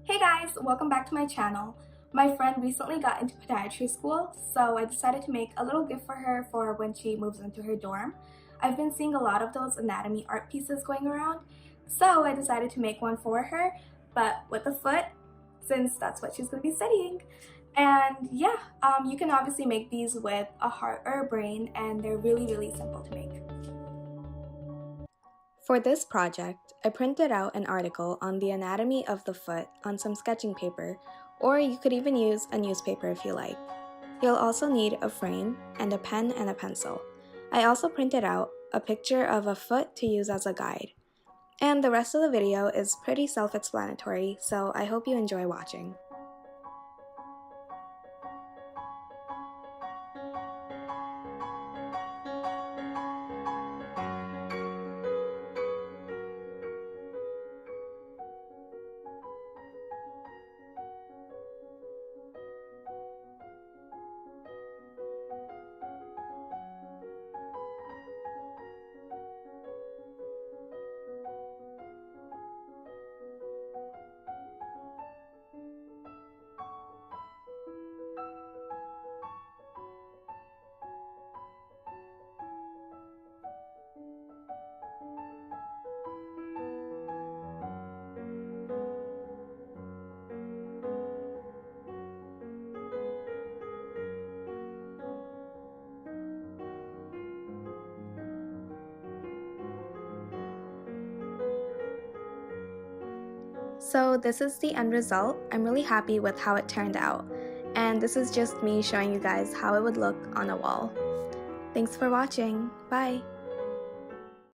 Hey guys, welcome back to my channel. My friend recently got into podiatry school, so I decided to make a little gift for her for when she moves into her dorm. I've been seeing a lot of those anatomy art pieces going around, so I decided to make one for her, but with a foot, since that's what she's going to be studying. And yeah, you can obviously make these with a heart or a brain, and they're really simple to make. For this project, I printed out an article on the anatomy of the foot on some sketching paper, or you could even use a newspaper if you like. You'll also need a frame and a pen and a pencil. I also printed out a picture of a foot to use as a guide. And the rest of the video is pretty self-explanatory, so I hope you enjoy watching. So this is the end result. I'm really happy with how it turned out. And this is just me showing you guys how it would look on a wall. Thanks for watching. Bye!